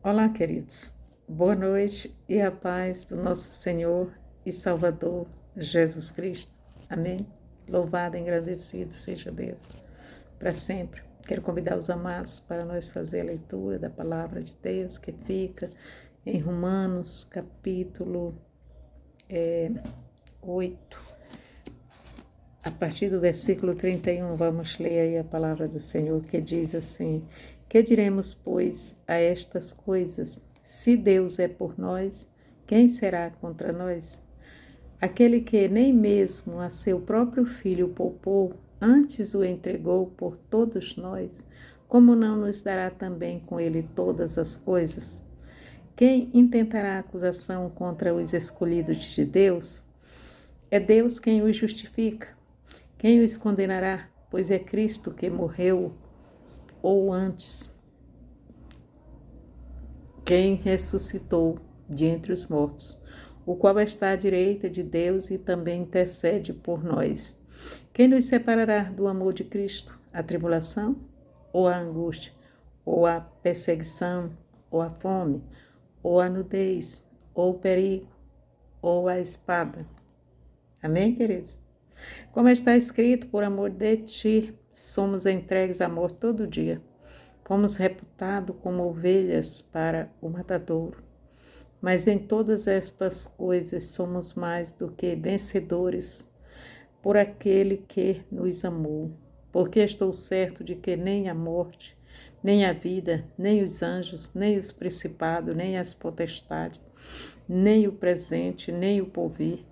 Olá, queridos. Boa noite e a paz do nosso Senhor e Salvador Jesus Cristo. Amém? Louvado e engrandecido seja Deus para sempre. Quero convidar os amados para nós fazer a leitura da palavra de Deus que fica em Romanos, capítulo 8. A partir do versículo 31, vamos ler aí a palavra do Senhor que diz assim: Que diremos, pois, a estas coisas? Se Deus é por nós, quem será contra nós? Aquele que nem mesmo a seu próprio filho poupou, antes o entregou por todos nós, como não nos dará também com ele todas as coisas? Quem intentará acusação contra os escolhidos de Deus? É Deus quem os justifica. Quem os condenará? Pois é Cristo que morreu, ou antes, quem ressuscitou de entre os mortos, o qual está à direita de Deus e também intercede por nós. Quem nos separará do amor de Cristo? A tribulação, ou a angústia, ou a perseguição, ou a fome, ou a nudez, ou o perigo, ou a espada? Amém, queridos? Como está escrito, por amor de ti, somos entregues à morte todo dia. Fomos reputados como ovelhas para o matadouro. Mas em todas estas coisas somos mais do que vencedores por aquele que nos amou. Porque estou certo de que nem a morte, nem a vida, nem os anjos, nem os principados, nem as potestades, nem o presente, nem o porvir,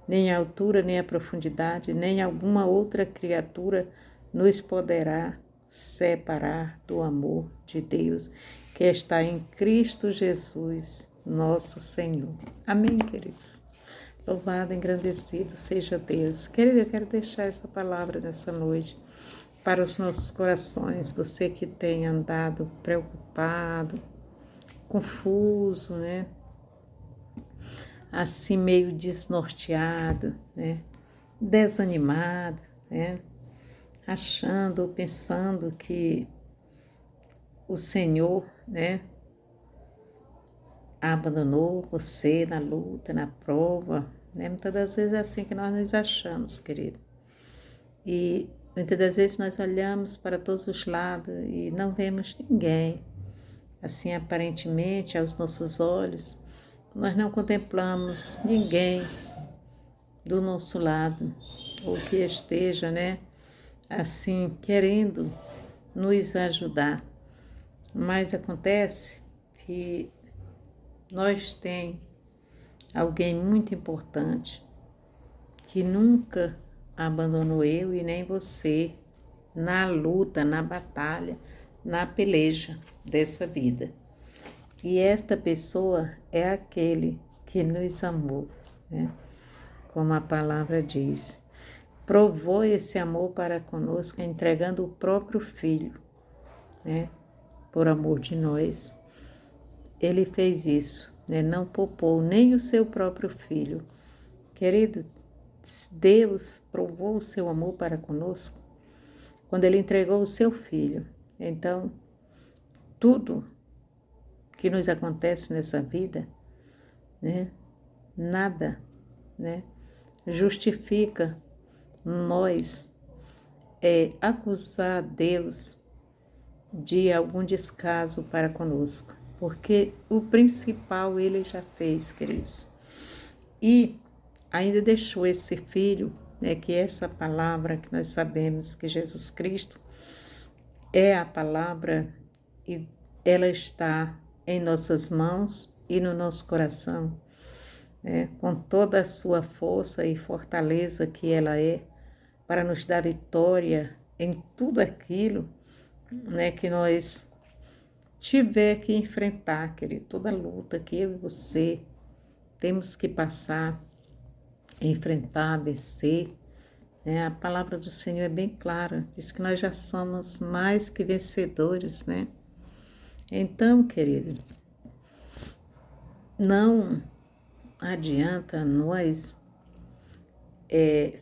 nem a altura, nem a profundidade, nem alguma outra criatura nos poderá separar do amor de Deus que está em Cristo Jesus, nosso Senhor. Amém, queridos? Louvado, engrandecido seja Deus. Querido, eu quero deixar essa palavra nessa noite para os nossos corações. Você que tem andado preocupado, confuso, né? Assim meio desnorteado, né? Desanimado, né? Achando ou pensando que o Senhor, né, abandonou você na luta, na prova, né? Muitas das vezes é assim que nós nos achamos, querido. E muitas das vezes nós olhamos para todos os lados e não vemos ninguém. Assim, aparentemente, aos nossos olhos, nós não contemplamos ninguém do nosso lado, ou que esteja, né, assim, querendo nos ajudar. Mas acontece que nós temos alguém muito importante que nunca abandonou eu e nem você na luta, na batalha, na peleja dessa vida. E esta pessoa é aquele que nos amou, né? Como a palavra diz. Provou esse amor para conosco entregando o próprio Filho, né? Por amor de nós. Ele fez isso, né? Não poupou nem o seu próprio Filho. Querido, Deus provou o seu amor para conosco quando Ele entregou o seu Filho. Então, tudo que nos acontece nessa vida, né? Nada, né? Justifica nós acusar Deus de algum descaso para conosco, porque o principal Ele já fez, queridos. E ainda deixou esse Filho, né, que é essa palavra que nós sabemos que Jesus Cristo é a palavra e ela está em nossas mãos e no nosso coração, né, com toda a sua força e fortaleza que ela é, para nos dar vitória em tudo aquilo, né, que nós tiver que enfrentar, querido, toda luta que eu e você temos que passar, enfrentar, vencer, né? A palavra do Senhor é bem clara, diz que nós já somos mais que vencedores, né? Então, querido, não adianta nós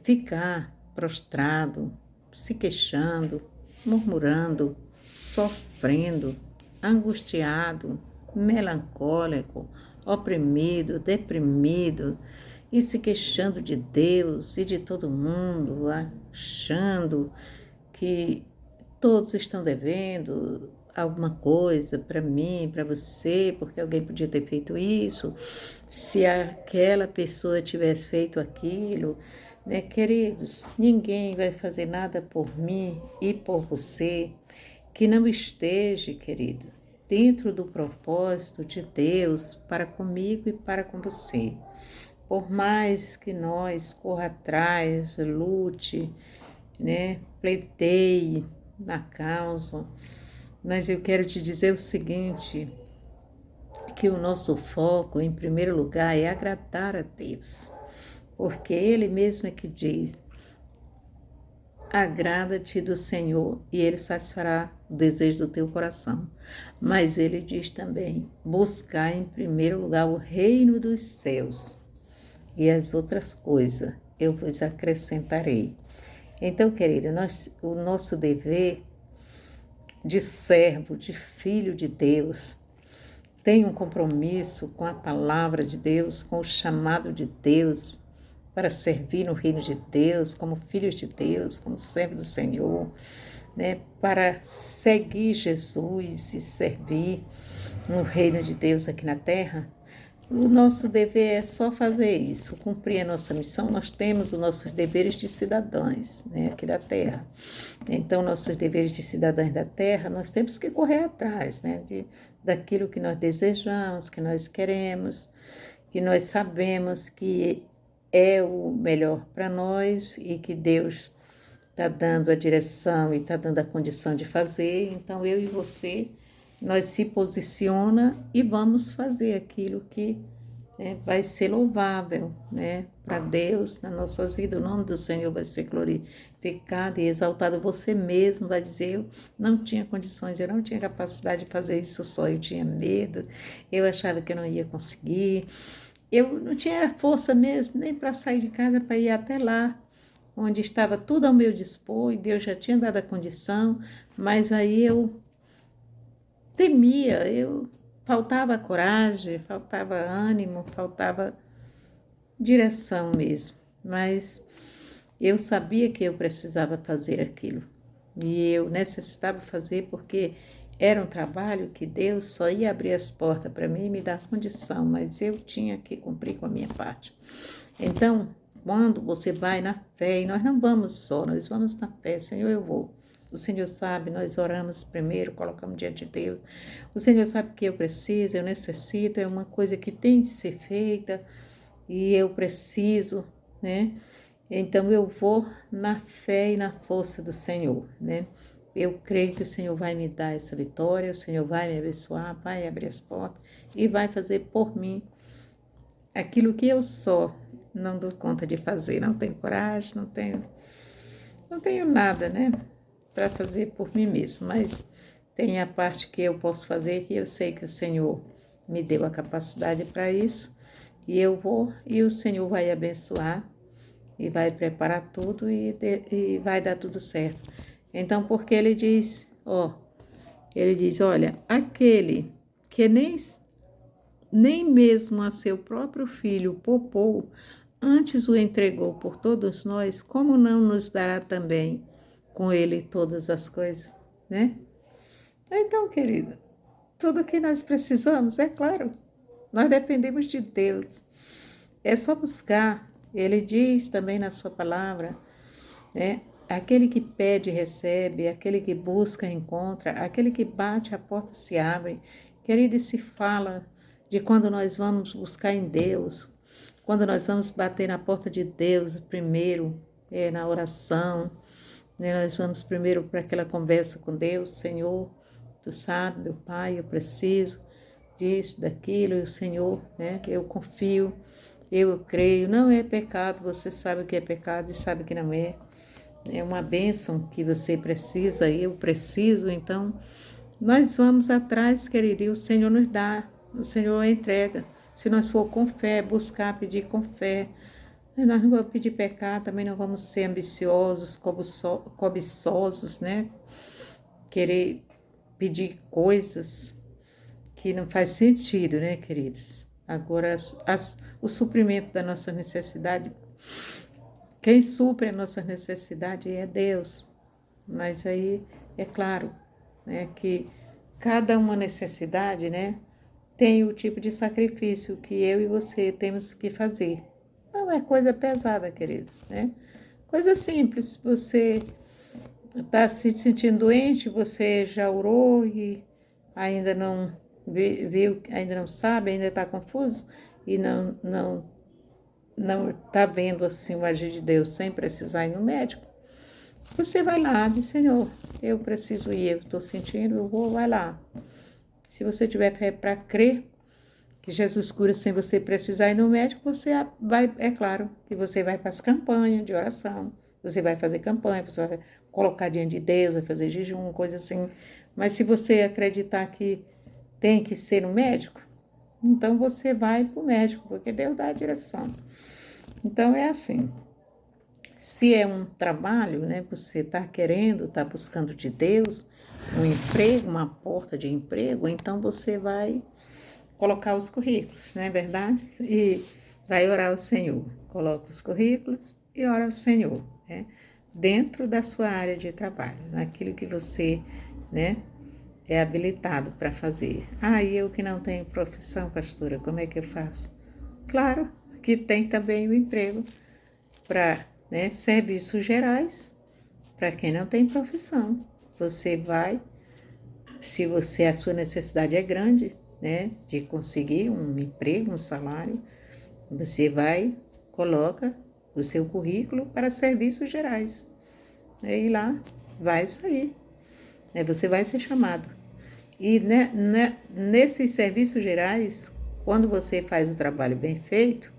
ficar prostrado, se queixando, murmurando, sofrendo, angustiado, melancólico, oprimido, deprimido, e se queixando de Deus e de todo mundo, achando que todos estão devendo alguma coisa para mim, para você, porque alguém podia ter feito isso, se aquela pessoa tivesse feito aquilo, né, queridos? Ninguém vai fazer nada por mim e por você que não esteja, querido, dentro do propósito de Deus para comigo e para com você. Por mais que nós corra atrás, lute, né, pleiteie na causa, mas eu quero te dizer o seguinte, que o nosso foco, em primeiro lugar, é agradar a Deus, porque Ele mesmo é que diz, agrada-te do Senhor e Ele satisfará o desejo do teu coração. Mas Ele diz também, buscar em primeiro lugar o reino dos céus e as outras coisas eu vos acrescentarei. Então, querida, o nosso dever de servo, de filho de Deus, tem um compromisso com a palavra de Deus, com o chamado de Deus para servir no reino de Deus, como filhos de Deus, como servo do Senhor, né? Para seguir Jesus e servir no reino de Deus aqui na terra. O nosso dever é só fazer isso, cumprir a nossa missão. Nós temos os nossos deveres de cidadãos, né, aqui da terra. Então, nossos deveres de cidadãos da terra, nós temos que correr atrás, né, daquilo que nós desejamos, que nós queremos, que nós sabemos que é o melhor para nós e que Deus está dando a direção e está dando a condição de fazer. Então, eu e você, nós se posiciona e vamos fazer aquilo que, né, vai ser louvável, né, para Deus na nossas vidas. O nome do Senhor vai ser glorificado e exaltado. Você mesmo vai dizer, eu não tinha condições, eu não tinha capacidade de fazer isso só, eu tinha medo, eu achava que eu não ia conseguir, eu não tinha força mesmo nem para sair de casa para ir até lá, onde estava tudo ao meu dispor, e Deus já tinha dado a condição, mas aí eu temia, faltava coragem, faltava ânimo, faltava direção mesmo, mas eu sabia que eu precisava fazer aquilo, e eu necessitava fazer porque era um trabalho que Deus só ia abrir as portas para mim e me dar condição, mas eu tinha que cumprir com a minha parte. Então, quando você vai na fé, e nós não vamos só, nós vamos na fé, Senhor, eu vou. O Senhor sabe, nós oramos primeiro, colocamos diante de Deus. O Senhor sabe que eu preciso, eu necessito, é uma coisa que tem de ser feita e eu preciso, né? Então eu vou na fé e na força do Senhor, né? Eu creio que o Senhor vai me dar essa vitória, o Senhor vai me abençoar, vai abrir as portas e vai fazer por mim aquilo que eu só não dou conta de fazer, não tenho coragem, não tenho nada, né, para fazer por mim mesmo, mas tem a parte que eu posso fazer, que eu sei que o Senhor me deu a capacidade para isso, e eu vou, e o Senhor vai abençoar, e vai preparar tudo, e vai dar tudo certo. Então, porque ele diz, olha, aquele que nem mesmo a seu próprio filho poupou, antes o entregou por todos nós, como não nos dará também com ele todas as coisas, né? Então, querido, tudo que nós precisamos, é claro, nós dependemos de Deus. É só buscar. Ele diz também na sua palavra, né? Aquele que pede, recebe, aquele que busca, encontra, aquele que bate, a porta se abre. Querido, e se fala de quando nós vamos buscar em Deus, quando nós vamos bater na porta de Deus primeiro, na oração, né? Nós vamos primeiro para aquela conversa com Deus, Senhor, Tu sabe, meu Pai, eu preciso disso, daquilo, e o Senhor, né? Eu confio, eu creio, não é pecado, você sabe o que é pecado e sabe que não é. É uma bênção que você precisa, eu preciso, então nós vamos atrás, querido, e o Senhor nos dá, o Senhor entrega. Se nós for com fé, buscar, pedir com fé, nós não vamos pedir pecado, também não vamos ser ambiciosos, cobiçosos, né? Querer pedir coisas que não faz sentido, né, queridos? Agora, o suprimento da nossa necessidade, quem supre a nossa necessidade é Deus. Mas aí, é claro, né, que cada uma necessidade, né, tem o tipo de sacrifício que eu e você temos que fazer. Não é coisa pesada, queridos, né? Coisa simples. Você está se sentindo doente, você já orou e ainda não viu, ainda não sabe, ainda está confuso e não está vendo assim o agir de Deus sem precisar ir no médico. Você vai lá, diz, Senhor, eu preciso ir, eu estou sentindo, eu vou, vai lá. Se você tiver fé para crer que Jesus cura sem você precisar ir no médico, você vai, é claro, que você vai para as campanhas de oração, você vai fazer campanha, você vai colocar diante de Deus, vai fazer jejum, coisa assim. Mas se você acreditar que tem que ser um médico, então você vai para o médico, porque Deus dá a direção. Então é assim. Se é um trabalho, né, você está querendo, está buscando de Deus um emprego, uma porta de emprego, então você vai colocar os currículos, não é verdade? E vai orar ao Senhor. Coloca os currículos e ora ao Senhor, né? Dentro da sua área de trabalho, naquilo que você, né, é habilitado para fazer. Ah, e eu que não tenho profissão, pastora, como é que eu faço? Claro que tem também o emprego para, né, serviços gerais para quem não tem profissão. Você vai, se você a sua necessidade é grande, né, de conseguir um emprego, um salário, você vai, coloca o seu currículo para serviços gerais. E lá vai sair. Você vai ser chamado. E nesses serviços gerais, quando você faz o trabalho bem feito,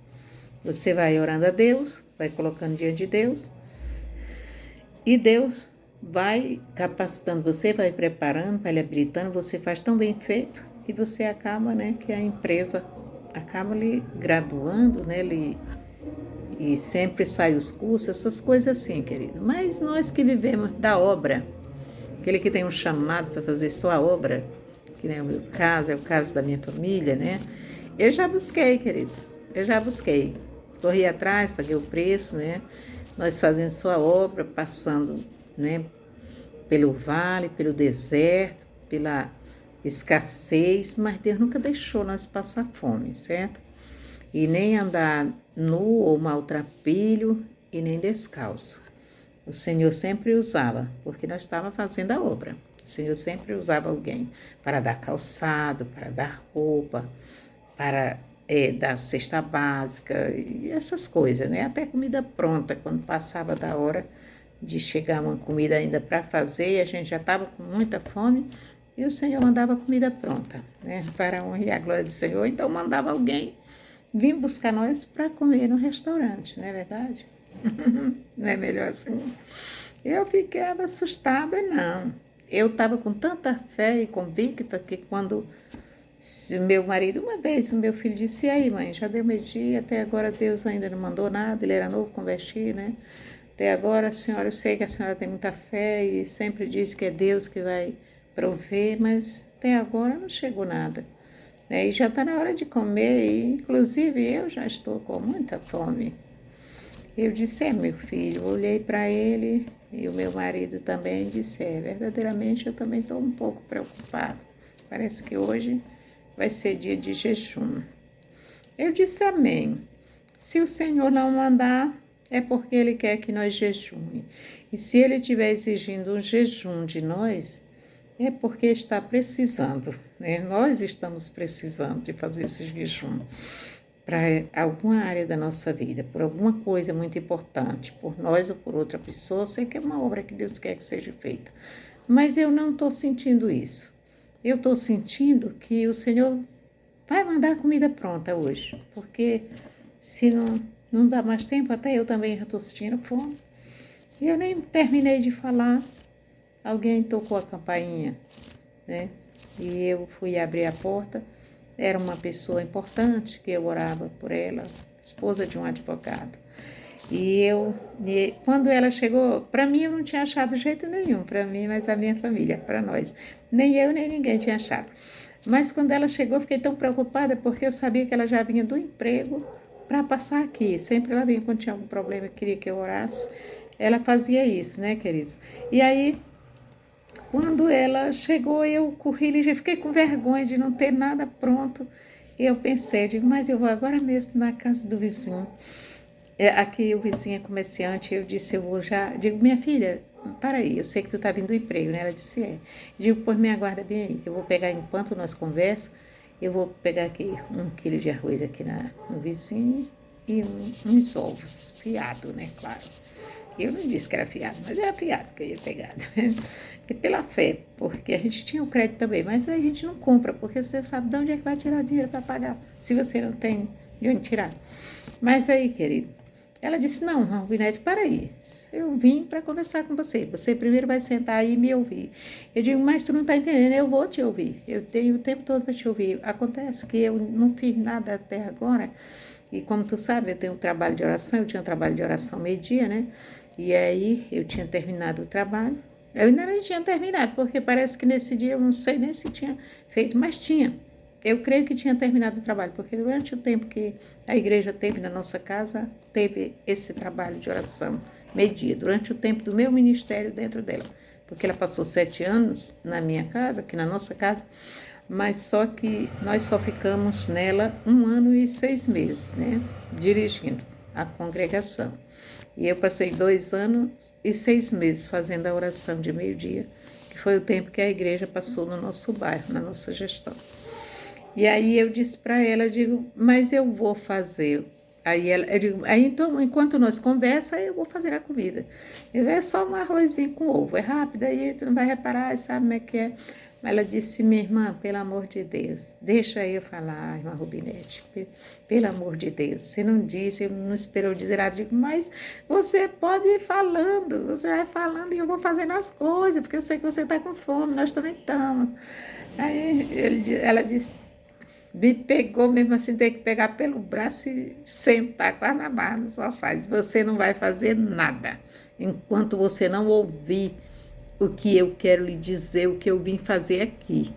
você vai orando a Deus, vai colocando diante de Deus, e Deus vai capacitando você, vai preparando, vai lhe habilitando, você faz tão bem feito que você acaba, né, que a empresa acaba lhe graduando, né, e sempre sai os cursos, essas coisas assim, querido. Mas nós que vivemos da obra, aquele que tem um chamado para fazer só a obra, que nem o meu caso, é o caso da minha família, né? Eu já busquei, queridos, eu já busquei. Corri atrás, paguei o preço, né? Nós fazendo sua obra, passando, né, pelo vale, pelo deserto, pela escassez, mas Deus nunca deixou nós passar fome, certo? E nem andar nu ou maltrapilho e nem descalço. O Senhor sempre usava, porque nós estávamos fazendo a obra. O Senhor sempre usava alguém para dar calçado, para dar roupa, para dar cesta básica e essas coisas, né? Até comida pronta, quando passava da hora de chegar uma comida ainda para fazer, e a gente já estava com muita fome, e o Senhor mandava comida pronta, né? Para a honra e a glória do Senhor, então mandava alguém vir buscar nós para comer no restaurante, não é verdade? Não é melhor assim? Eu ficava assustada, não. Eu estava com tanta fé e convicta que quando meu marido, uma vez, o meu filho disse, e aí, mãe, já deu meio-dia, até agora Deus ainda não mandou nada, ele era novo, convertido, né? Até agora, a senhora, eu sei que a senhora tem muita fé e sempre diz que é Deus que vai prover, mas até agora não chegou nada. E já está na hora de comer, e inclusive eu já estou com muita fome. Eu disse, meu filho, olhei para ele e o meu marido também disse, verdadeiramente eu também estou um pouco preocupado. Parece que hoje vai ser dia de jejum. Eu disse, amém. Se o Senhor não mandar, é porque Ele quer que nós jejuem. E se Ele estiver exigindo um jejum de nós, é porque está precisando, né? Nós estamos precisando de fazer esse jejum para alguma área da nossa vida, por alguma coisa muito importante, por nós ou por outra pessoa. Eu sei que é uma obra que Deus quer que seja feita, mas eu não estou sentindo isso. Eu estou sentindo que o Senhor vai mandar comida pronta hoje, porque se não dá mais tempo, até eu também já estou sentindo fome. E eu nem terminei de falar, alguém tocou a campainha, né? E eu fui abrir a porta, era uma pessoa importante, que eu orava por ela, esposa de um advogado. E quando ela chegou, para mim eu não tinha achado jeito nenhum, para mim, mas a minha família, para nós. Nem eu, nem ninguém tinha achado. Mas quando ela chegou, eu fiquei tão preocupada, porque eu sabia que ela já vinha do emprego para passar aqui. Sempre ela vinha quando tinha algum problema, queria que eu orasse. Ela fazia isso, né, queridos? E aí, quando ela chegou, eu corri e já fiquei com vergonha de não ter nada pronto. E eu pensei, digo, mas eu vou agora mesmo na casa do vizinho. Aqui o vizinho é comerciante, eu disse, eu vou já. Digo, minha filha, para aí, eu sei que tu tá vindo do emprego, né? Ela disse, é. Digo, pois me aguarda bem aí, que eu vou pegar enquanto nós conversamos, eu vou pegar aqui 1 quilo de arroz aqui no vizinho e uns ovos, fiado, né? Claro. Eu não disse que era fiado, mas era fiado que eu ia pegar. E pela fé, porque a gente tinha o crédito também, mas a gente não compra, porque você sabe de onde é que vai tirar dinheiro para pagar, se você não tem de onde tirar. Mas aí, querido, ela disse, não, Rubinete, para aí. Eu vim para conversar com você. Você primeiro vai sentar aí e me ouvir. Eu digo, mas tu não está entendendo, eu vou te ouvir. Eu tenho o tempo todo para te ouvir. Acontece que eu não fiz nada até agora. E como tu sabe, eu tenho um trabalho de oração. Eu tinha um trabalho de oração meio-dia, né? E aí eu tinha terminado o trabalho. Eu ainda não tinha terminado, porque parece que nesse dia eu não sei nem se tinha feito, mas tinha. Eu creio que tinha terminado o trabalho, porque durante o tempo que a igreja teve na nossa casa, teve esse trabalho de oração, meio-dia, durante o tempo do meu ministério dentro dela. Porque ela passou 7 anos na minha casa, aqui na nossa casa, mas só que nós só ficamos nela 1 ano e 6 meses, né? Dirigindo a congregação. E eu passei 2 anos e 6 meses fazendo a oração de meio-dia, que foi o tempo que a igreja passou no nosso bairro, na nossa gestão. E aí eu disse para ela, eu digo, mas eu vou fazer. Eu digo, aí então, enquanto nós conversamos, eu vou fazer a comida. É só um arrozinho com ovo, é rápido, aí tu não vai reparar, sabe como é que é. Mas ela disse, minha irmã, pelo amor de Deus, deixa eu falar, irmã Rubinete, pelo amor de Deus. Você não disse, não esperou dizer nada. Eu digo, mas você pode ir falando, você vai falando e eu vou fazendo as coisas, porque eu sei que você está com fome, nós também estamos. Ela disse, me pegou mesmo assim, tem que pegar pelo braço e sentar quase na barra no sofá. Você não vai fazer nada enquanto você não ouvir o que eu quero lhe dizer, o que eu vim fazer aqui.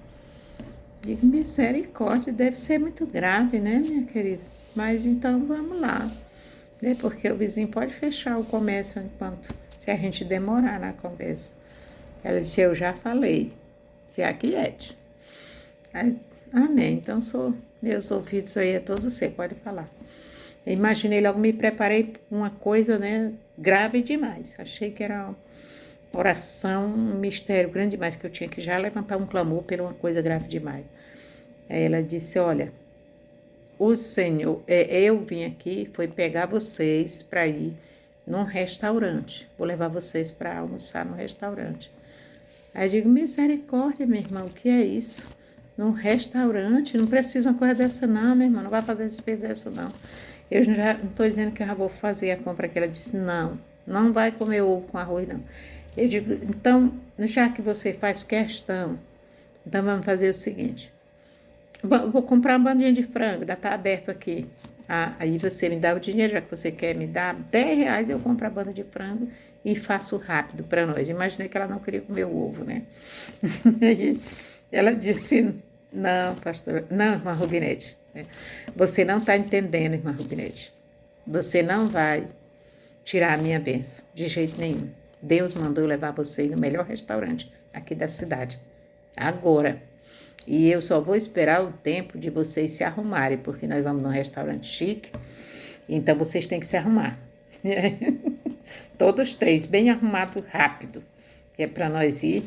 Digo, misericórdia, deve ser muito grave, né, minha querida? Mas então vamos lá, né? Porque o vizinho pode fechar o comércio enquanto, se a gente demorar na conversa. Ela disse, eu já falei, se aquiete. Aí, amém. Então, meus ouvidos aí é todo você, pode falar. Eu imaginei logo, me preparei para uma coisa, né, grave demais. Achei que era uma oração, um mistério grande demais, que eu tinha que já levantar um clamor por uma coisa grave demais. Aí ela disse, olha, o Senhor, eu vim aqui, foi pegar vocês para ir num restaurante. Vou levar vocês para almoçar no restaurante. Aí eu digo, misericórdia, minha irmã, o que é isso? Num restaurante, não precisa uma coisa dessa não, minha irmã, não vai fazer despesa dessa não. Eu já não estou dizendo que eu já vou fazer a compra, que ela disse, não, não vai comer ovo com arroz não. Eu digo, então, já que você faz questão, então vamos fazer o seguinte, vou comprar uma bandinha de frango, ainda está aberto aqui. Aí você me dá o dinheiro, já que você quer me dar R$10, eu compro a banda de frango e faço rápido para nós. Imaginei que ela não queria comer o ovo, né? Ela disse, não, pastora, não, irmã Rubinete, você não está entendendo, irmã Rubinete. Você não vai tirar a minha bênção, de jeito nenhum. Deus mandou levar você no melhor restaurante aqui da cidade, agora. E eu só vou esperar o tempo de vocês se arrumarem, porque nós vamos num restaurante chique, então vocês têm que se arrumar. Todos 3, bem arrumado, rápido, que é para nós ir.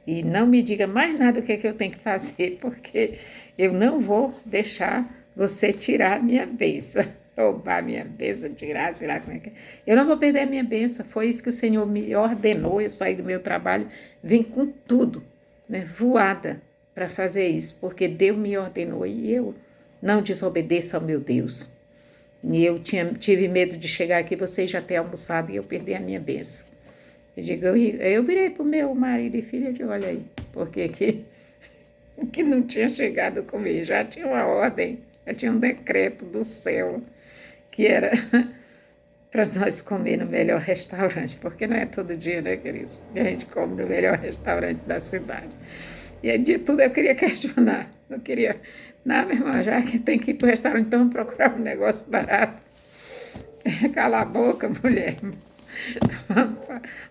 E não me diga mais nada o que é que eu tenho que fazer, porque eu não vou deixar você tirar a minha bênção. Roubar a minha bênção, tirar, sei lá como é que é. Eu não vou perder a minha bênção, foi isso que o Senhor me ordenou, eu saí do meu trabalho, vim com tudo, né, voada para fazer isso, porque Deus me ordenou e eu não desobedeço ao meu Deus. E eu tive medo de chegar aqui, vocês já terem almoçado e eu perder a minha bênção. Eu virei para o meu marido e filho e digo, olha aí, porque que não tinha chegado a comer, já tinha uma ordem, já tinha um decreto do céu, que era para nós comer no melhor restaurante, porque não é todo dia, né, queridos, que a gente come no melhor restaurante da cidade. E de tudo eu queria questionar, Não queria. Não, minha irmã, já que tem que ir para o restaurante, então vamos procurar um negócio barato. Cala a boca, mulher.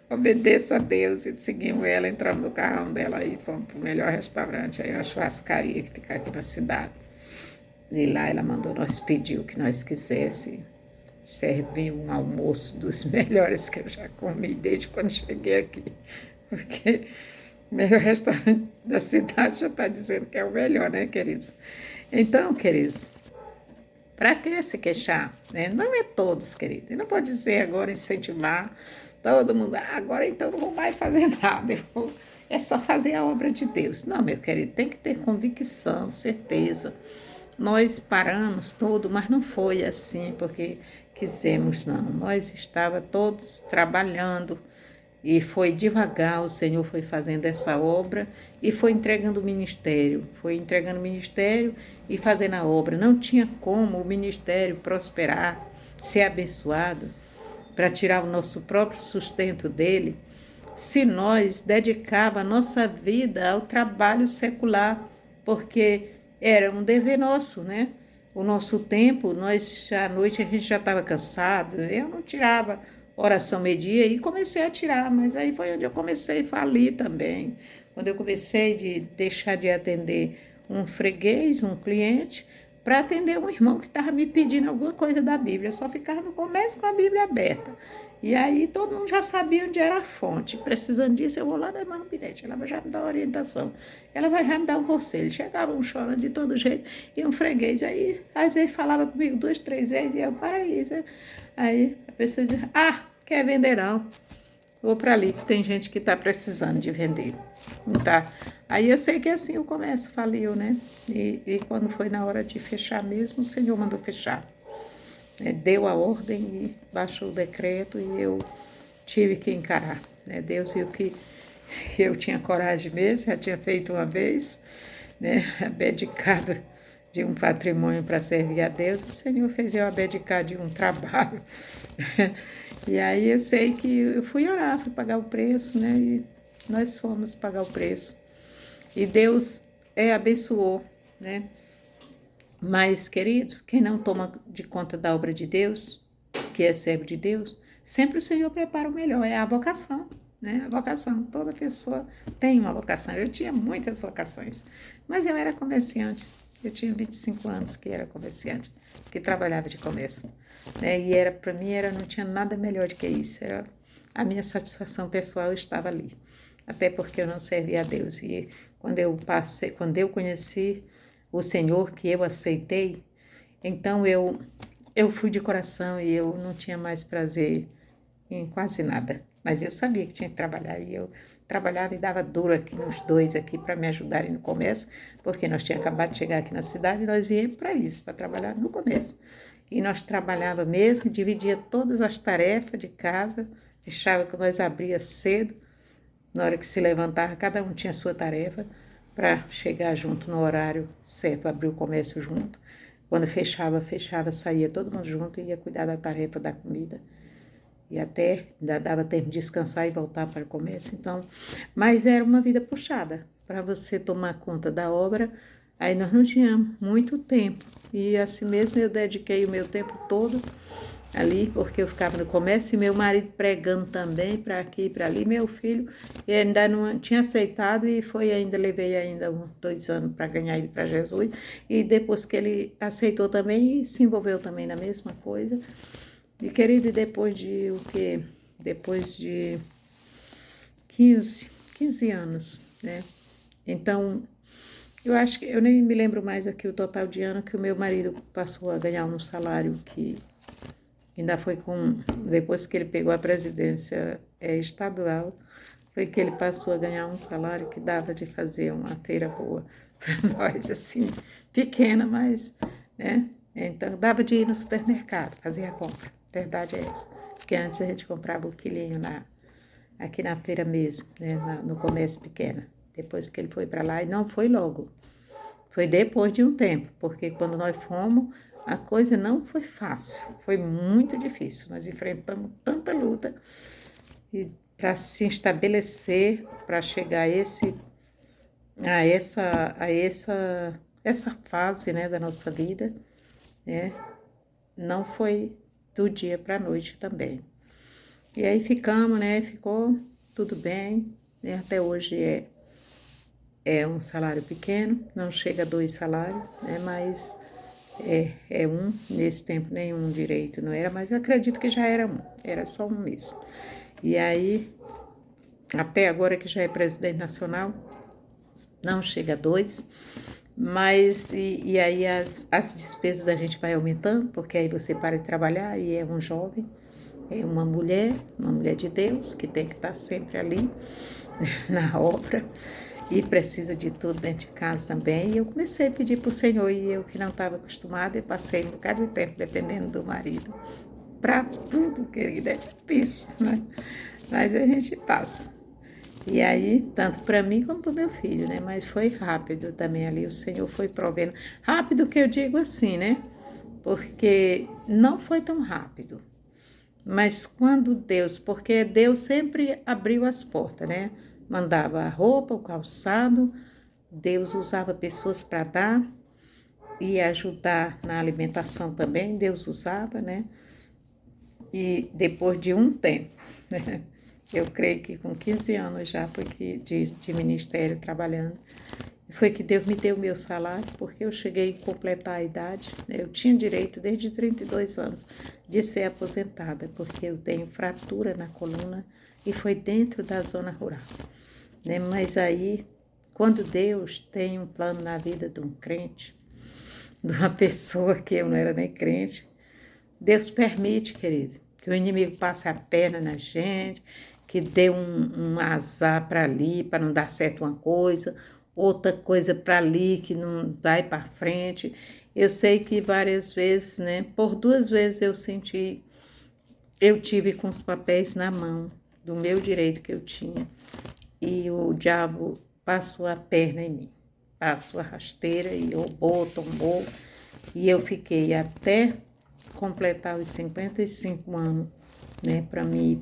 Obedeça a Deus. E seguimos ela, entramos no carrão dela e fomos para o melhor restaurante, aí uma churrascaria que fica aqui na cidade. E lá ela mandou nós pedir o que nós quisesse. Servi um almoço dos melhores que eu já comi desde quando cheguei aqui. Porque o melhor restaurante da cidade já está dizendo que é o melhor, né, queridos? Então, queridos, para que se queixar? Né? Não é todos, queridos. Eu não pode dizer agora incentivar todo mundo. Agora então não vou mais fazer nada. É só fazer a obra de Deus. Não, meu querido, tem que ter convicção, certeza. Nós paramos tudo, mas não foi assim porque quisemos, não. Nós estava todos trabalhando e foi devagar, o Senhor foi fazendo essa obra e foi entregando o ministério e fazendo a obra. Não tinha como o ministério prosperar, ser abençoado, para tirar o nosso próprio sustento dele, se nós dedicava a nossa vida ao trabalho secular, porque era um dever nosso, né? O nosso tempo, nós à noite a gente já estava cansado, eu não tirava oração meio-dia e comecei a tirar, mas aí foi onde eu comecei a falir também. Quando eu comecei de deixar de atender um freguês, um cliente, para atender um irmão que estava me pedindo alguma coisa da Bíblia. Eu só ficava no comércio com a Bíblia aberta. E aí todo mundo já sabia onde era a fonte. Precisando disso, eu vou lá da irmã Binete, ela vai já me dar orientação. Ela vai já me dar um conselho. Chegavam chorando de todo jeito. E um freguês, aí às vezes falava comigo 2, 3 vezes, e eu, para aí. Né? Aí a pessoa dizia, quer vender não. Vou para ali, que tem gente que está precisando de vender. Não tá. Aí eu sei que assim o comércio faliu, né? E quando foi na hora de fechar mesmo, o Senhor mandou fechar. Deu a ordem e baixou o decreto e eu tive que encarar. Né? Deus viu que eu tinha coragem mesmo, já tinha feito uma vez, né? Abdicado de um patrimônio para servir a Deus, o Senhor fez eu abdicar de um trabalho. E aí eu sei que eu fui orar, fui pagar o preço, né? E nós fomos pagar o preço. E Deus abençoou, né? Mas, querido, quem não toma de conta da obra de Deus, que é servo de Deus, sempre o Senhor prepara o melhor, é a vocação, né? A vocação, toda pessoa tem uma vocação. Eu tinha muitas vocações, mas eu era comerciante. Eu tinha 25 anos que era comerciante, que trabalhava de comércio. Né? E era, para mim, não tinha nada melhor do que isso. A minha satisfação pessoal estava ali. Até porque eu não servia a Deus. E quando eu conheci o Senhor, que eu aceitei, então eu fui de coração e eu não tinha mais prazer em quase nada. Mas eu sabia que tinha que trabalhar e eu trabalhava e dava duro aqui nos dois aqui para me ajudarem no comércio, porque nós tínhamos acabado de chegar aqui na cidade e nós viemos para isso, para trabalhar no comércio. E nós trabalhava mesmo, dividia todas as tarefas de casa, deixava que nós abria cedo, na hora que se levantava, cada um tinha a sua tarefa, para chegar junto no horário certo, abrir o comércio junto. Quando fechava, saía todo mundo junto e ia cuidar da tarefa da comida. E até ainda dava tempo de descansar e voltar para o comércio. Então, mas era uma vida puxada. Para você tomar conta da obra, aí nós não tínhamos muito tempo. E assim mesmo eu dediquei o meu tempo todo ali, porque eu ficava no comércio e meu marido pregando também para aqui e para ali. Meu filho ainda não tinha aceitado e levei ainda 2 anos para ganhar ele para Jesus. E depois que ele aceitou também e se envolveu também na mesma coisa. E querido, depois de o quê? Depois de 15 anos, né? Então, eu acho que eu nem me lembro mais aqui o total de ano que o meu marido passou a ganhar um salário que ainda foi depois que ele pegou a presidência estadual, foi que ele passou a ganhar um salário que dava de fazer uma feira boa para nós, assim, pequena, mas, né? Então, dava de ir no supermercado, fazer a compra. A verdade é essa. Porque antes a gente comprava o quilinho aqui na feira mesmo, né? No comércio pequeno. Depois que ele foi para lá, e não foi logo. Foi depois de um tempo, porque quando nós fomos, a coisa não foi fácil. Foi muito difícil. Nós enfrentamos tanta luta e para se estabelecer, para chegar a essa essa fase, né, da nossa vida, né, não foi do dia para a noite também. E aí ficamos, né, ficou tudo bem, né, até hoje é um salário pequeno, não chega a 2 salários, né, mas é um, nesse tempo nenhum direito não era, mas eu acredito que já era um, era só um mesmo. E aí, até agora que já é presidente nacional, não chega a 2, mas e aí as despesas da gente vai aumentando, porque aí você para de trabalhar e é um jovem, é uma mulher de Deus, que tem que estar sempre ali na obra, e precisa de tudo dentro de casa também. E eu comecei a pedir para o Senhor, e eu que não estava acostumada, eu passei um bocado de tempo dependendo do marido. Para tudo, querida, é difícil, né? Mas a gente passa. E aí, tanto para mim como para o meu filho, né? Mas foi rápido também ali, o Senhor foi provendo. Rápido que eu digo assim, né? Porque não foi tão rápido. Mas quando Deus, porque Deus sempre abriu as portas, né? Mandava a roupa, o calçado, Deus usava pessoas para dar e ajudar na alimentação também, Deus usava, né? E depois de um tempo, né? Eu creio que com 15 anos já foi que de ministério trabalhando, foi que Deus me deu o meu salário, porque eu cheguei a completar a idade, né? Eu tinha direito desde 32 anos de ser aposentada, porque eu tenho fratura na coluna e foi dentro da zona rural, né? Mas aí, quando Deus tem um plano na vida de um crente, de uma pessoa que eu não era nem crente, Deus permite, querido, que o inimigo passe a perna na gente, que dê um azar para ali, para não dar certo uma coisa, outra coisa para ali que não vai para frente. Eu sei que várias vezes, né, por 2 vezes eu tive com os papéis na mão, do meu direito que eu tinha, e o diabo passou a perna em mim, passou a rasteira e roubou, tombou, e eu fiquei até completar os 55 anos, né, para mim ir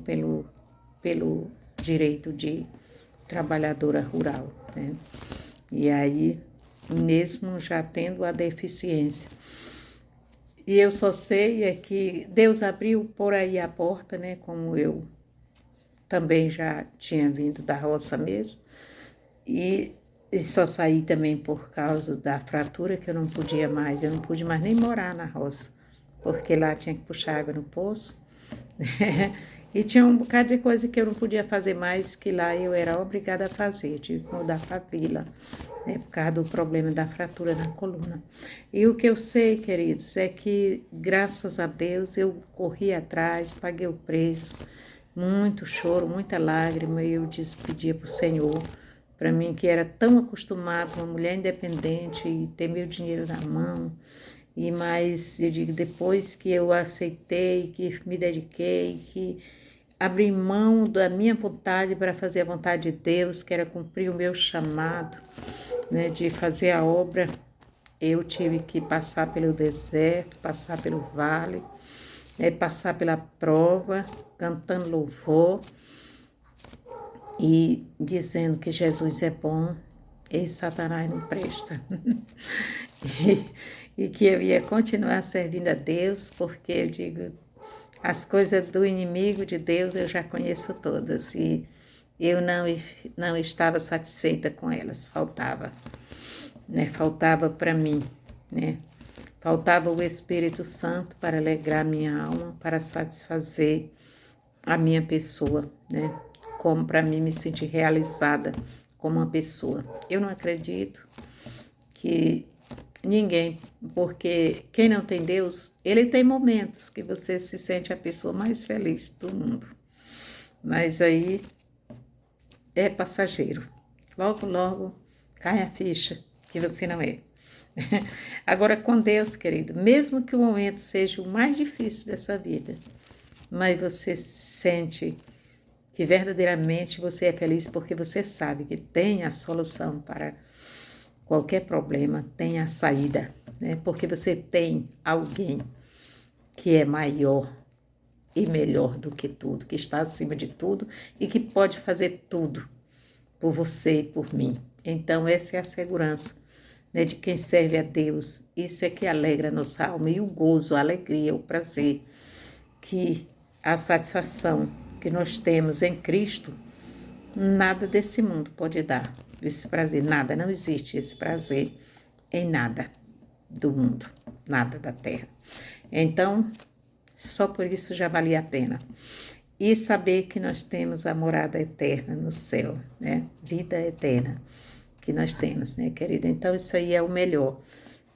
pelo direito de trabalhadora rural, né? E aí, mesmo já tendo a deficiência. E eu só sei é que Deus abriu por aí a porta, né, como eu também já tinha vindo da roça mesmo, e só saí também por causa da fratura, que eu não podia mais, eu não pude mais nem morar na roça, porque lá tinha que puxar água no poço, e tinha um bocado de coisa que eu não podia fazer mais, que lá eu era obrigada a fazer, tive que mudar para a vila, né, por causa do problema da fratura na coluna. E o que eu sei, queridos, é que, graças a Deus, eu corri atrás, paguei o preço, muito choro, muita lágrima, e eu pedia para o Senhor, para mim que era tão acostumada, uma mulher independente, e ter meu dinheiro na mão, e mais, eu digo, depois que eu aceitei, que me dediquei, que abri mão da minha vontade para fazer a vontade de Deus, que era cumprir o meu chamado, né, de fazer a obra, eu tive que passar pelo deserto, passar pelo vale, né, passar pela prova, cantando louvor e dizendo que Jesus é bom e Satanás não presta. e que eu ia continuar servindo a Deus, porque eu digo, as coisas do inimigo de Deus eu já conheço todas e eu não estava satisfeita com elas, faltava, né? Faltava para mim, né? Faltava o Espírito Santo para alegrar minha alma, para satisfazer a minha pessoa, né? Como para mim me sentir realizada como uma pessoa. Eu não acredito que ninguém, porque quem não tem Deus, ele tem momentos que você se sente a pessoa mais feliz do mundo. Mas aí é passageiro. Logo, logo cai a ficha que você não é. Agora, com Deus, querido, mesmo que o momento seja o mais difícil dessa vida, mas você sente que verdadeiramente você é feliz porque você sabe que tem a solução para qualquer problema, tem a saída, né? Porque você tem alguém que é maior e melhor do que tudo, que está acima de tudo e que pode fazer tudo por você e por mim. Então, essa é a segurança, né, de quem serve a Deus. Isso é que alegra a nossa alma, e o gozo, a alegria, o prazer, que a satisfação que nós temos em Cristo, nada desse mundo pode dar. Esse prazer, nada, não existe esse prazer em nada do mundo, nada da terra. Então, só por isso já valia a pena. E saber que nós temos a morada eterna no céu, né? Vida eterna que nós temos, né, querida? Então, isso aí é o melhor.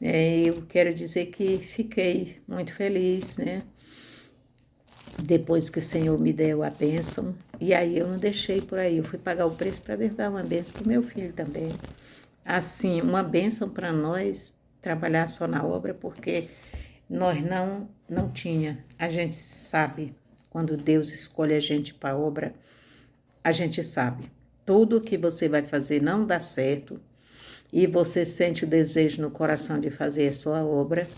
Eu quero dizer que fiquei muito feliz, né? Depois que o Senhor me deu a bênção. E aí eu não deixei por aí, eu fui pagar o preço para dar uma bênção para o meu filho também. Assim, uma bênção para nós trabalhar só na obra, porque nós não tinha. A gente sabe, quando Deus escolhe a gente para a obra, a gente sabe. Tudo que você vai fazer não dá certo, e você sente o desejo no coração de fazer a sua obra,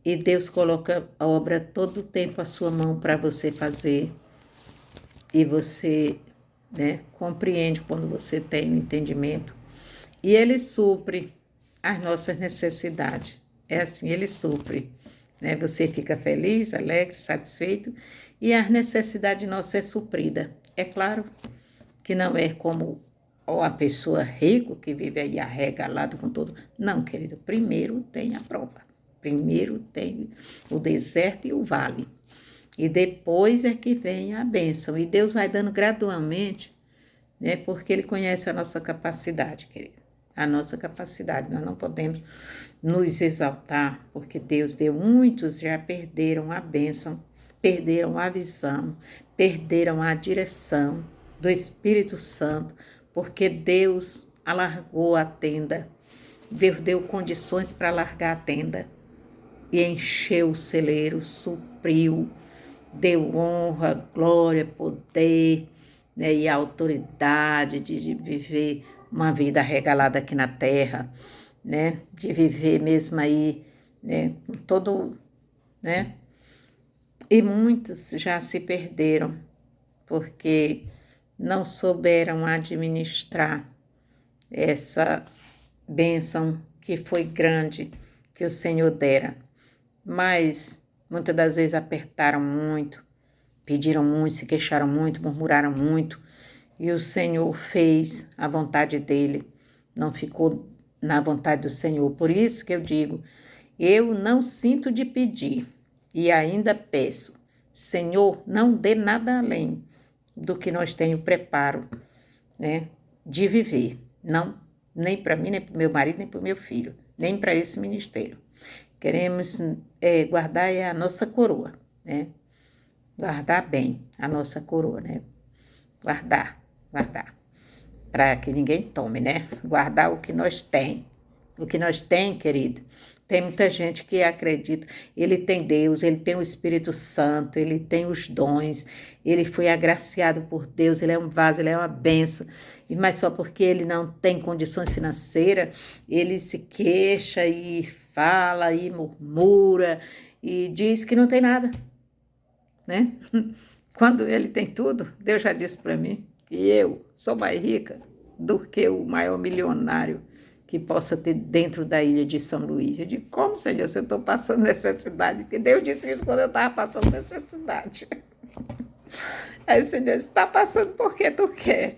e Deus coloca a obra todo o tempo à sua mão para você fazer, e você, né, compreende quando você tem o entendimento, e Ele supre as nossas necessidades. É assim, Ele supre, né? Você fica feliz, alegre, satisfeito, e a necessidade nossa é suprida. É claro que não é como a pessoa rica que vive aí arregalado com tudo. Não, querido, primeiro tem a prova. Primeiro tem o deserto e o vale. E depois é que vem a bênção. E Deus vai dando gradualmente, né? Porque Ele conhece a nossa capacidade, querido. A nossa capacidade. Nós não podemos nos exaltar, porque Deus deu. Muitos já perderam a bênção, perderam a visão, perderam a direção do Espírito Santo, porque Deus alargou a tenda, Deus deu condições para alargar a tenda e encheu o celeiro, supriu, deu honra, glória, poder, né, e a autoridade de viver uma vida regalada aqui na terra, né, de viver mesmo aí, né, com todo, né, e muitos já se perderam, porque não souberam administrar essa bênção que foi grande, que o Senhor dera. Mas muitas das vezes apertaram muito, pediram muito, se queixaram muito, murmuraram muito, e o Senhor fez a vontade dele, não ficou na vontade do Senhor. Por isso que eu digo, eu não sinto de pedir, e ainda peço, Senhor, não dê nada além do que nós temos preparo, né, de viver. Não, nem para mim, nem para o meu marido, nem para o meu filho, nem para esse ministério. Queremos guardar a nossa coroa, né? Guardar bem a nossa coroa, né? Guardar, para que ninguém tome, né? Guardar o que nós tem. O que nós tem, querido. Tem muita gente que acredita, ele tem Deus, ele tem o Espírito Santo, ele tem os dons, ele foi agraciado por Deus, ele é um vaso, ele é uma bênção, mas só porque ele não tem condições financeiras, ele se queixa e fala e murmura e diz que não tem nada, né? Quando ele tem tudo, Deus já disse para mim que eu sou mais rica do que o maior milionário que possa ter dentro da ilha de São Luís. Eu digo, como, Senhor, se eu estou passando necessidade? Porque Deus disse isso quando eu estava passando necessidade. Aí o Senhor disse, está passando porque tu quer.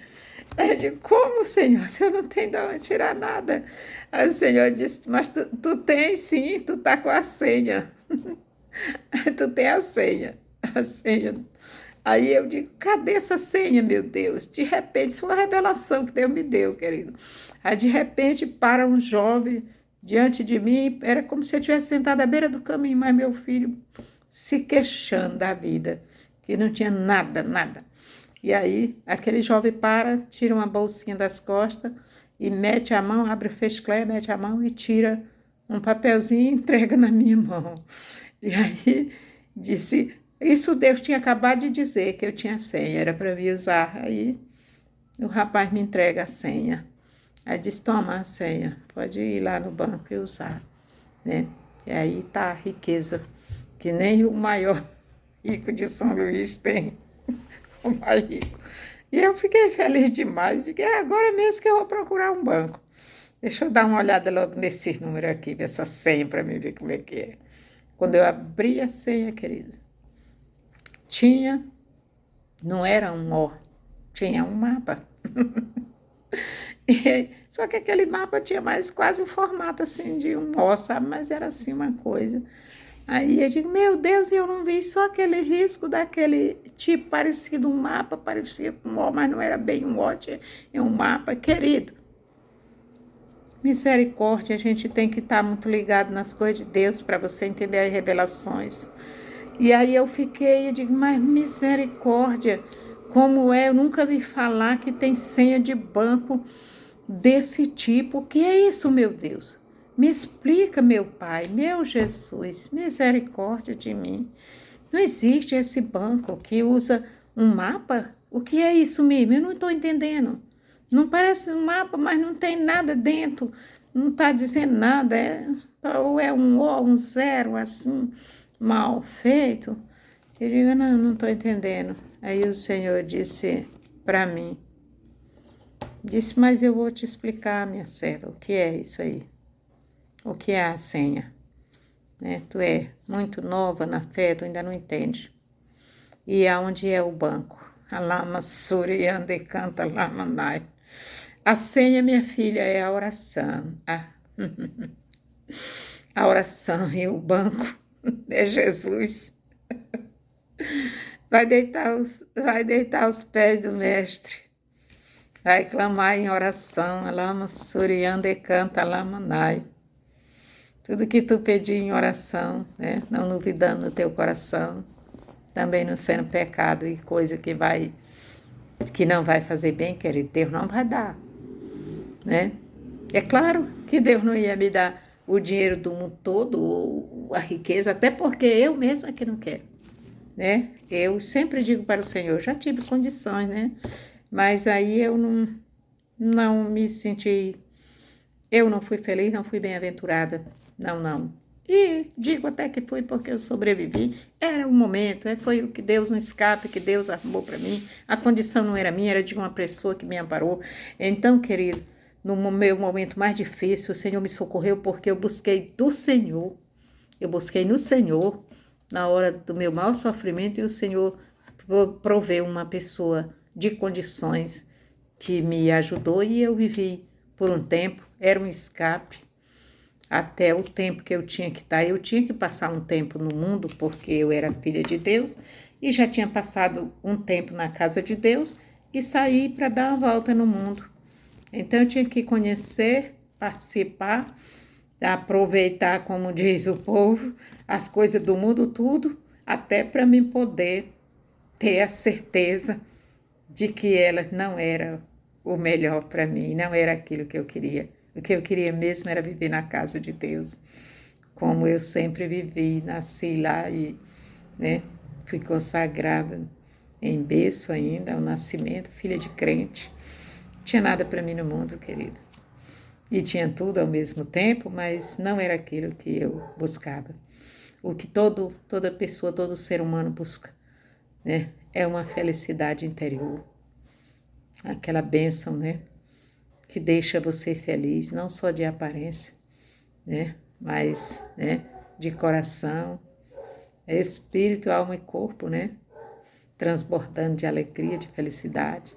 Aí eu digo, como, Senhor, se eu não tenho de onde tirar nada? Aí o Senhor disse, mas tu tens sim, tu está com a senha. Tu tem a senha. A senha. Aí eu digo, cadê essa senha, meu Deus? De repente, isso foi uma revelação que Deus me deu, querido. Aí, de repente, para um jovem diante de mim, era como se eu estivesse sentado à beira do caminho, mas meu filho se queixando da vida, que não tinha nada. E aí, aquele jovem para, tira uma bolsinha das costas e mete a mão, abre o fecheclé, mete a mão e tira um papelzinho e entrega na minha mão. E aí, disse... Isso Deus tinha acabado de dizer, que eu tinha senha, era para me usar. Aí o rapaz me entrega a senha. Aí diz, toma a senha, pode ir lá no banco e usar, né? E aí está a riqueza, que nem o maior rico de São Luís tem, o mais rico. E eu fiquei feliz demais, digo, é agora mesmo que eu vou procurar um banco. Deixa eu dar uma olhada logo nesse número aqui, ver essa senha para mim ver como é que é. Quando eu abri a senha, querido, tinha, não era um O, tinha um mapa. Só que aquele mapa tinha mais quase o formato assim de um O, sabe? Mas era assim uma coisa. Aí eu digo, meu Deus, eu não vi só aquele risco daquele tipo parecido um mapa, parecia com um O, mas não era bem um O, tinha um mapa, querido. Misericórdia, a gente tem que estar muito ligado nas coisas de Deus para você entender as revelações. E aí eu digo, mas misericórdia, como é? Eu nunca vi falar que tem senha de banco desse tipo. O que é isso, meu Deus? Me explica, meu Pai, meu Jesus, misericórdia de mim. Não existe esse banco que usa um mapa? O que é isso mesmo? Eu não estou entendendo. Não parece um mapa, mas não tem nada dentro. Não está dizendo nada. Ou é um O, um zero, assim, mal feito. Eu digo, não estou entendendo. Aí o Senhor disse para mim, disse, mas eu vou te explicar, minha serva, o que é isso aí? O que é a senha? Né? Tu é muito nova na fé, tu ainda não entende. E aonde é o banco? Alama Suriande canta Lamanai. A senha, minha filha, é a oração. A oração e o banco é Jesus. Vai deitar os pés do mestre. Vai clamar em oração. Alama Suriande canta Lamanai. Tudo que tu pedir em oração, né? Não duvidando no teu coração, também não sendo pecado e coisa que não vai fazer bem, querido, Deus não vai dar, né? É claro que Deus não ia me dar o dinheiro do mundo todo, ou a riqueza, até porque eu mesma é que não quero, né? Eu sempre digo para o Senhor, já tive condições, né? Mas aí eu não me senti, eu não fui feliz, não fui bem-aventurada, não. E digo até que fui porque eu sobrevivi. Era o momento, foi o que Deus, um escape que Deus arrumou para mim. A condição não era minha, era de uma pessoa que me amparou. Então, querido, no meu momento mais difícil, o Senhor me socorreu porque eu busquei do Senhor. Eu busquei no Senhor na hora do meu maior sofrimento e o Senhor proveu uma pessoa de condições que me ajudou e eu vivi por um tempo. Era um escape até o tempo que eu tinha que estar. Eu tinha que passar um tempo no mundo, porque eu era filha de Deus, e já tinha passado um tempo na casa de Deus, e saí para dar uma volta no mundo. Então eu tinha que conhecer, participar, aproveitar, como diz o povo, as coisas do mundo, tudo, até para mim poder ter a certeza de que ela não era o melhor para mim, não era aquilo que eu queria. O que eu queria mesmo era viver na casa de Deus, como eu sempre vivi, nasci lá e, né, fui consagrada em berço ainda, ao nascimento, filha de crente. Não tinha nada para mim no mundo, querido. E tinha tudo ao mesmo tempo, mas não era aquilo que eu buscava. O que toda pessoa, todo ser humano busca, né, é uma felicidade interior. Aquela bênção, né, que deixa você feliz, não só de aparência, né, mas, né, de coração, espírito, alma e corpo, né, transbordando de alegria, de felicidade,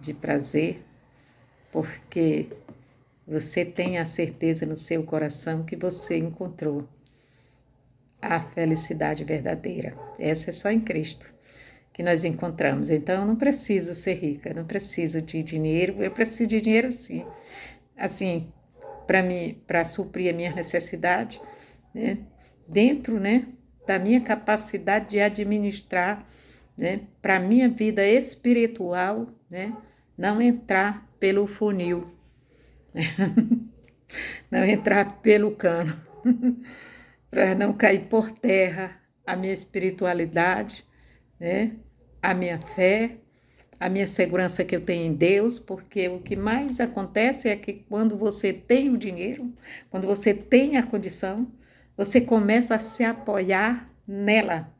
de prazer, porque você tem a certeza no seu coração que você encontrou a felicidade verdadeira. Essa é só em Cristo que nós encontramos. Então, eu não preciso ser rica, não preciso de dinheiro. Eu preciso de dinheiro, sim. Assim, para suprir a minha necessidade, né? Dentro, né, da minha capacidade de administrar, né, para a minha vida espiritual, né, não entrar pelo funil, não entrar pelo cano, para não cair por terra a minha espiritualidade, né, a minha fé, a minha segurança que eu tenho em Deus, porque o que mais acontece é que quando você tem o dinheiro, quando você tem a condição, você começa a se apoiar nela,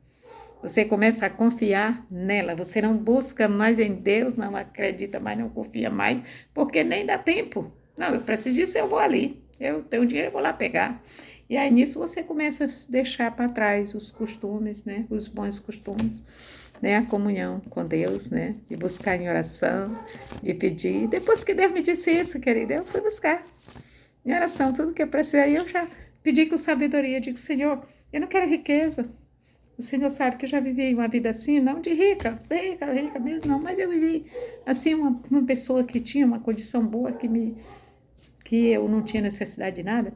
você começa a confiar nela, você não busca mais em Deus, não acredita mais, não confia mais, porque nem dá tempo. Não, eu preciso disso, eu vou ali. Eu tenho dinheiro, eu vou lá pegar. E aí nisso você começa a deixar para trás os costumes, né? Os bons costumes, né? A comunhão com Deus, né? De buscar em oração, de pedir. Depois que Deus me disse isso, querida, eu fui buscar em oração tudo que eu precisei. Eu já pedi com sabedoria, digo, Senhor, eu não quero riqueza. O Senhor sabe que eu já vivi uma vida assim, não de rica, rica, rica mesmo, não, mas eu vivi assim, uma pessoa que tinha uma condição boa, que eu não tinha necessidade de nada,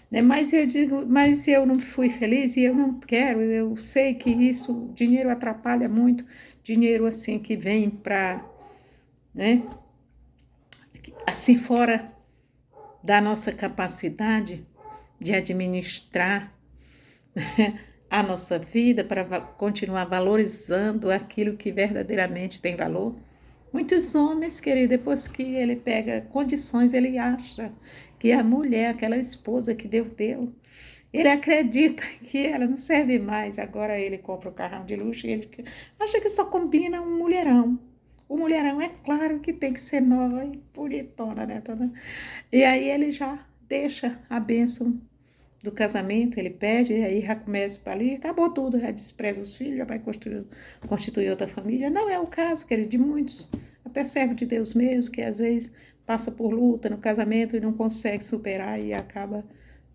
né? Mas eu digo, mas eu não fui feliz e eu não quero, eu sei que isso, dinheiro atrapalha muito, dinheiro assim que vem para, né? Assim fora da nossa capacidade de administrar a nossa vida para continuar valorizando aquilo que verdadeiramente tem valor. Muitos homens, querido, depois que ele pega condições, ele acha que a mulher, aquela esposa que Deus deu, ele acredita que ela não serve mais. Agora ele compra o carrão de luxo e ele acha que só combina um mulherão. O mulherão é claro que tem que ser nova e bonitona, né? E aí ele já deixa a bênção do casamento, ele pede, e aí já começa para ali, acabou tudo, já despreza os filhos, já vai constituir outra família. Não é o caso, querido, de muitos, até servo de Deus mesmo, que às vezes passa por luta no casamento e não consegue superar e acaba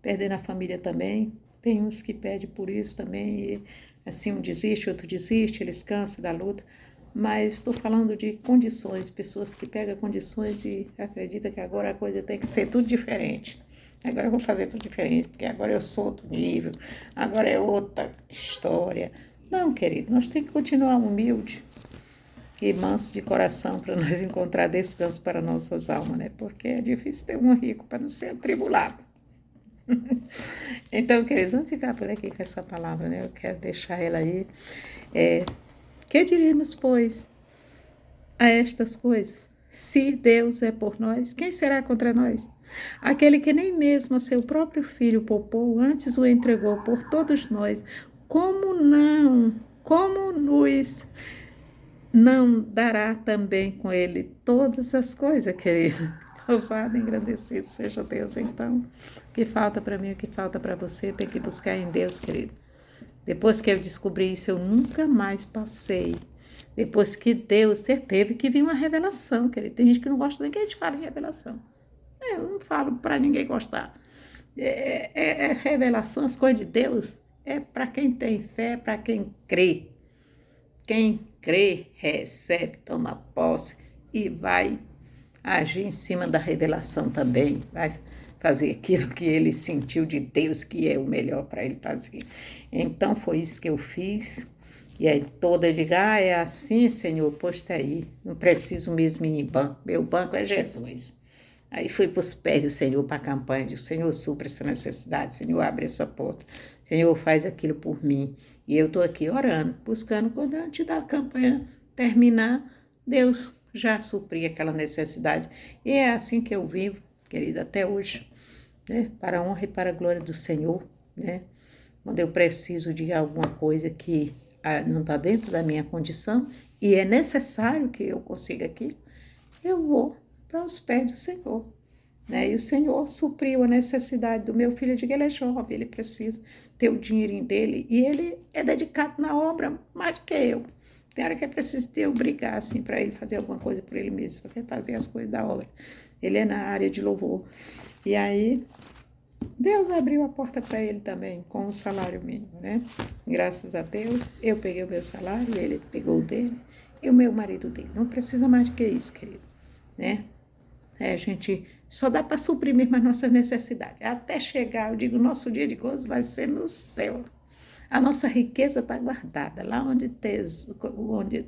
perdendo a família também. Tem uns que pedem por isso também, e assim, um desiste, outro desiste, eles cansam da luta. Mas estou falando de condições, pessoas que pegam condições e acreditam que agora a coisa tem que ser tudo diferente. Agora eu vou fazer tudo diferente, porque agora eu sou outro nível, agora é outra história. Não, querido, nós temos que continuar humilde e manso de coração para nós encontrar descanso para nossas almas, né? Porque é difícil ter um rico para não ser atribulado. Então, queridos, vamos ficar por aqui com essa palavra, né? Eu quero deixar ela aí. Que diremos, pois, a estas coisas? Se Deus é por nós, quem será contra nós? Aquele que nem mesmo a seu próprio filho poupou, antes o entregou por todos nós, como nos não dará também com ele todas as coisas, querido? Louvado e engrandecido seja Deus, então. O que falta para mim, o que falta para você, tem que buscar em Deus, querido. Depois que eu descobri isso, eu nunca mais passei. Depois que Deus, teve que vir uma revelação, querido. Tem gente que não gosta nem que a gente fale em revelação. Eu não falo para ninguém gostar. É revelação, as coisas de Deus é para quem tem fé, para quem crê. Quem crê, recebe, toma posse e vai agir em cima da revelação também. Vai fazer aquilo que ele sentiu de Deus que é o melhor para ele fazer. Então foi isso que eu fiz. E aí toda eu digo, é assim, Senhor, pois aí. Não preciso mesmo ir em banco. Meu banco é Jesus. Aí fui para os pés do Senhor para a campanha, digo, Senhor, supra essa necessidade, Senhor, abre essa porta, Senhor, faz aquilo por mim. E eu estou aqui orando, buscando, quando antes da campanha terminar, Deus já suprir aquela necessidade. E é assim que eu vivo, querida, até hoje, né? Para a honra e para a glória do Senhor, né? Quando eu preciso de alguma coisa que não está dentro da minha condição e é necessário que eu consiga aquilo, eu vou para os pés do Senhor. Né? E o Senhor supriu a necessidade do meu filho. Eu digo, ele é jovem, ele precisa ter o dinheirinho dele e ele é dedicado na obra mais do que eu. Tem hora que é preciso ter obrigar assim, para ele fazer alguma coisa por ele mesmo, só quer fazer as coisas da obra. Ele é na área de louvor. E aí, Deus abriu a porta para ele também, com o salário mínimo, né? Graças a Deus, eu peguei o meu salário, ele pegou o dele e o meu marido dele. Não precisa mais do que isso, querido, né? A gente só dá para suprir mesmo as nossas necessidades. Até chegar, eu digo, o nosso dia de gozo vai ser no céu. A nossa riqueza está guardada, lá onde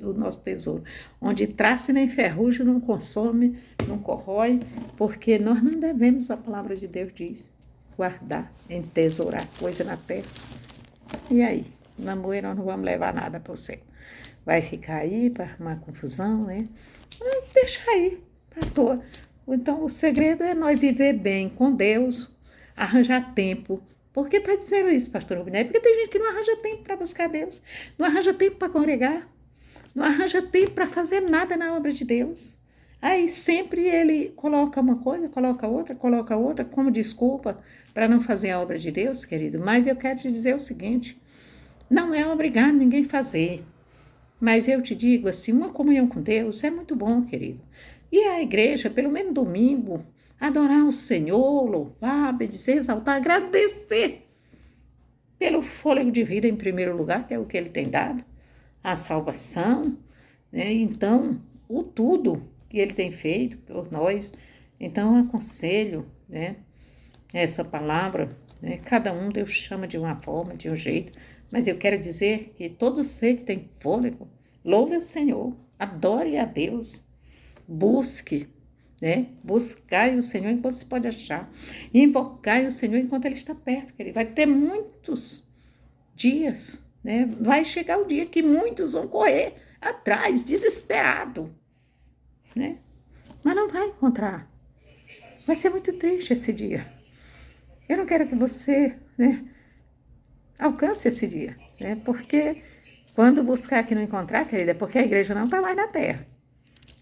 o nosso tesouro, onde traça e nem ferrugem não consome, não corrói, porque nós não devemos, a palavra de Deus diz, guardar, entesourar coisa na terra. E aí, namoro nós não vamos levar nada para você. Vai ficar aí para arrumar confusão, né? Deixa aí, para toa. Então, o segredo é nós viver bem com Deus, arranjar tempo. Por que está dizendo isso, pastor Rubinei? Porque tem gente que não arranja tempo para buscar Deus, não arranja tempo para congregar, não arranja tempo para fazer nada na obra de Deus. Aí sempre ele coloca uma coisa, coloca outra, como desculpa para não fazer a obra de Deus, querido. Mas eu quero te dizer o seguinte: não é obrigado ninguém fazer. Mas eu te digo assim, uma comunhão com Deus é muito bom, querido. E a igreja, pelo menos domingo, adorar o Senhor, louvar, bendizer, exaltar, agradecer pelo fôlego de vida em primeiro lugar, que é o que ele tem dado, a salvação, né? Então, o tudo que ele tem feito por nós. Então, eu aconselho, né, essa palavra, né? Cada um Deus chama de uma forma, de um jeito, mas eu quero dizer que todo ser que tem fôlego, louve o Senhor, adore a Deus, busque, né? Buscai o Senhor enquanto se pode achar, e invocai o Senhor enquanto Ele está perto, que Ele vai ter muitos dias, né? Vai chegar o dia que muitos vão correr atrás, desesperado, né? Mas não vai encontrar. Vai ser muito triste esse dia. Eu não quero que você, né, alcance esse dia, né? Porque quando buscar que não encontrar, querida, é porque a igreja não está mais na terra.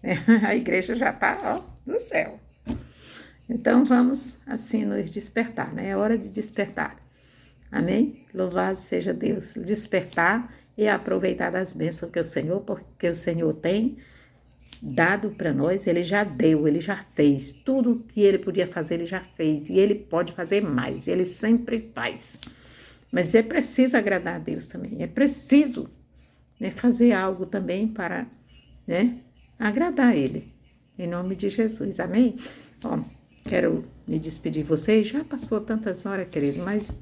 Né? A igreja já está, ó, no céu. Então vamos assim nos despertar, né? É hora de despertar. Amém? Louvado seja Deus. Despertar e aproveitar das bênçãos que o Senhor, porque o Senhor tem dado para nós, Ele já deu, Ele já fez. Tudo que Ele podia fazer, Ele já fez. E Ele pode fazer mais, Ele sempre faz. Mas é preciso agradar a Deus também. É preciso, né, fazer algo também para, né, agradar Ele. Em nome de Jesus. Amém? Ó, quero me despedir de vocês. Já passou tantas horas, querido, mas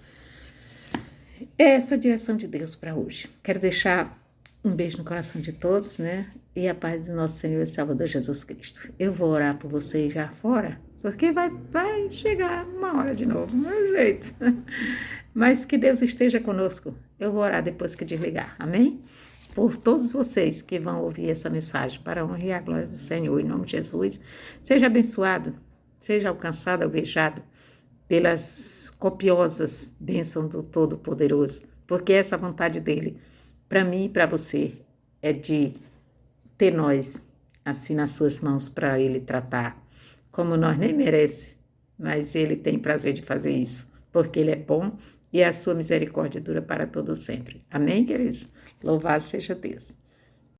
é essa a direção de Deus para hoje. Quero deixar um beijo no coração de todos, né? E a paz do nosso Senhor e Salvador Jesus Cristo. Eu vou orar por vocês já fora, porque vai chegar uma hora de novo, não é jeito. Mas que Deus esteja conosco. Eu vou orar depois que desligar, amém? Por todos vocês que vão ouvir essa mensagem, para a honra e a glória do Senhor, em nome de Jesus. Seja abençoado, seja alcançado, alvejado pelas copiosas bênçãos do Todo-Poderoso, porque essa vontade dele, para mim e para você, é de ter nós assim nas suas mãos para ele tratar, como nós nem merece, mas ele tem prazer de fazer isso, porque ele é bom e a sua misericórdia dura para todo sempre. Amém, queridos? Louvado seja Deus.